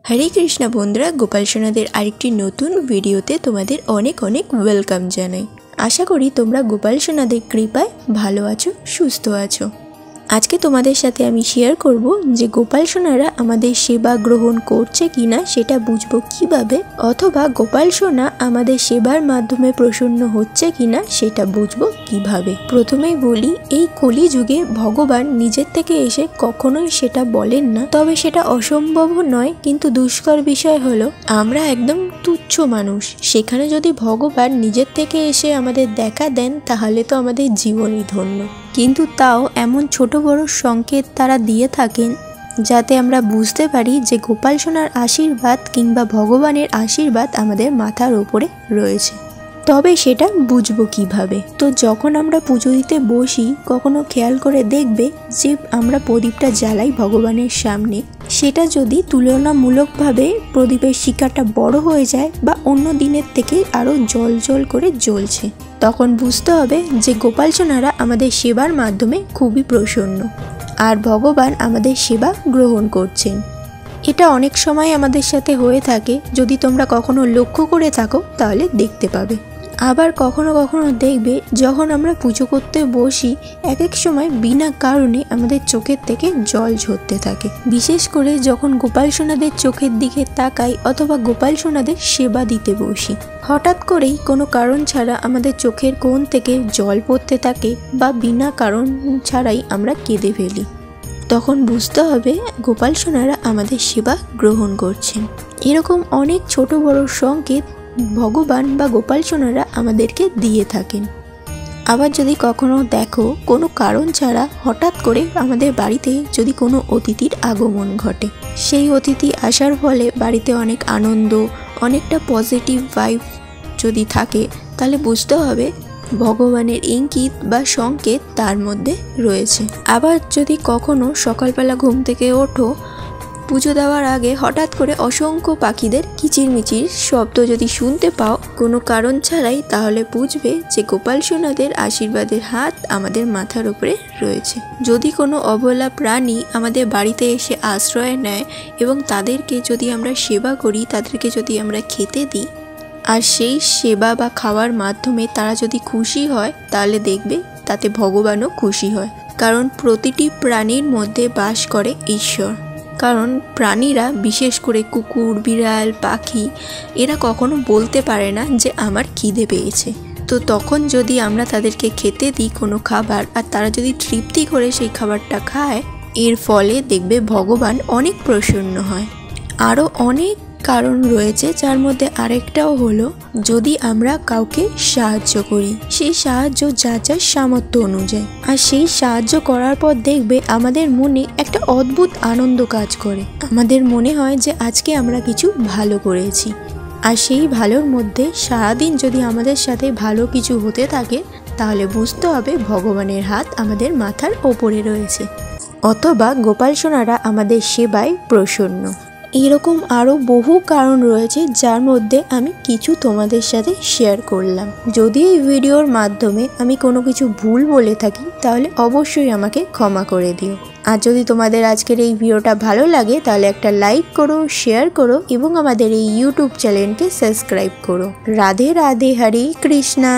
हरे कृष्णा बंधुरा गोपाल सोनादेर आरेकटी नतून भिडियोते तोमादेर अनेक अनेक वेलकाम जानाई। आशा करी तोमरा गोपाल सोनादेर कृपाय भालो आछो, सुस्थ आछो। आज के तोमादेर साथे आमी शेयर करब जे गोपाल सोनारा आमादेर सेवा ग्रहण करछे किना सेटा बुझबो किभाबे, अथवा गोपाल सोना आमादेर सेवार माध्यमे प्रसन्न हच्छे किना सेटा बुझबो किभाबे। प्रथमेई बोली एई कलि जुगे भगवान निजेर थेके एसे कखनोई सेटा बोलेन ना, तबे सेटा असम्भव नय, किन्तु दुष्कर विषय हलो आमरा एकदम तुच्छ मानुष, सेखाने जदि भगवान निजेर थेके एसे आमादेर देखा देन ताहले तो आमादेर जीवनई धन्य। किन्तु ताओ एमन छोटो बड़ो संकेत तारा दिए थाकेन जाते आमरा बुझते पारी जे गोपाल सोनार आशीर्वाद किंबा भगवानेर आशीर्वाद आमादेर माथार ओपरे रयेछे। तबे सेटा बुझबो किभाबे। तो जखन आमरा पुजो दिते बसि कखनो खेयाल करे देखबे जे आमरा प्रदीपटा ज्बालाई भगवानेर सामने, सेटा जदि तुलनामूलकभावे प्रदीपेर शिखाटा बड़ो हये जाय बा अन्य दिनेर थेके आरो जल जल करे ज्वलछे, तखन बुझते हबे जे गोपाल सोनारा आमादेर सेवार माध्यमे खूबई प्रसन्न और भगवान आमादेर सेवा ग्रहण करछेन। এটা অনেক সময় আমাদের সাথে হয়ে থাকে, যদি তোমরা কখনো লক্ষ্য করে থাকো তাহলে দেখতে পাবে। আবার কখনো কখনো দেখবে যখন আমরা পুজো করতে বসি এক এক সময় বিনা কারণে আমাদের চোখের থেকে জল ঝরতে থাকে, বিশেষ করে যখন গোপাল সোনাদের চোখের দিকে তাকাই অথবা গোপাল সোনাদের সেবা দিতে বসি। হঠাৎ করেই কোনো কারণ ছাড়া আমাদের চোখের কোণ থেকে জল পড়তে থাকে বা বিনা কারণ ছাড়াই আমরা কেঁদে ফেলি, তখন বুঝতে হবে গোপাল সোনারা আমাদের সেবা গ্রহণ করছেন। এরকম অনেক ছোট বড় সংকেত ভগবান বা গোপাল সোনারা আমাদেরকে দিয়ে থাকেন। আবার যদি কখনো দেখো কোনো কারণ ছাড়া হঠাৎ করে আমাদের বাড়িতে যদি কোনো অতিথির আগমন ঘটে, সেই অতিথি আসার ফলে বাড়িতে অনেক আনন্দ, অনেকটা পজিটিভ ভাইব যদি থাকে, তাহলে বুঝতে হবে ভগবানের ইঙ্গিত বা সংকেত তার মধ্যে রয়েছে। আবার যদি কখনো সকালবেলা ঘুম থেকে ওঠো, পুজো দেওয়ার আগে হঠাৎ করে অসংখ্য পাখিদের কিচিরমিচির শব্দ যদি শুনতে পাও কোনো কারণ ছাড়াই, তাহলে বুঝবে যে গোপাল সোনাদের আশীর্বাদের হাত আমাদের মাথার উপরে রয়েছে। যদি কোনো অবলা প্রাণী আমাদের বাড়িতে এসে আশ্রয় নেয় এবং তাদেরকে যদি আমরা সেবা করি, তাদেরকে যদি আমরা খেতে দিই আর সেই সেবা বা খাওয়ার মাধ্যমে তারা যদি খুশি হয়, তাহলে দেখবে তাতে ভগবানও খুশি হয়। কারণ প্রতিটি প্রাণীর মধ্যে বাস করে ঈশ্বর। কারণ প্রাণীরা বিশেষ করে কুকুর, বিড়াল, পাখি এরা কখনো বলতে পারে না যে আমার খিদে পেয়েছে। তো তখন যদি আমরা তাদেরকে খেতে দিই কোনো খাবার আর তারা যদি তৃপ্তি করে সেই খাবারটা খায়, এর ফলে দেখবে ভগবান অনেক প্রসন্ন হয়। আরও অনেক কারণ রয়েছে, যার মধ্যে আরেকটাও হলো যদি আমরা কাউকে সাহায্য করি, সেই সাহায্য যার যার সামর্থ্য অনুযায়ী, আর সেই সাহায্য করার পর দেখবে আমাদের মনে একটা অদ্ভুত আনন্দ কাজ করে। আমাদের মনে হয় যে আজকে আমরা কিছু ভালো করেছি, আর সেই ভালোর মধ্যে সারাদিন যদি আমাদের সাথে ভালো কিছু হতে থাকে, তাহলে বুঝতে হবে ভগবানের হাত আমাদের মাথার ওপরে রয়েছে, অথবা গোপাল সোনারা আমাদের সেবায় প্রসন্ন। এরকম আরও বহু কারণ রয়েছে, যার মধ্যে আমি কিছু তোমাদের সাথে শেয়ার করলাম। যদি এই ভিডিওর মাধ্যমে আমি কোনো কিছু ভুল বলে থাকি, তাহলে অবশ্যই আমাকে ক্ষমা করে দিও। আর যদি তোমাদের আজকের এই ভিডিওটা ভালো লাগে, তাহলে একটা লাইক করো, শেয়ার করো এবং আমাদের এই ইউটিউব চ্যানেলকে সাবস্ক্রাইব করো। রাধে রাধে, হরে কৃষ্ণা।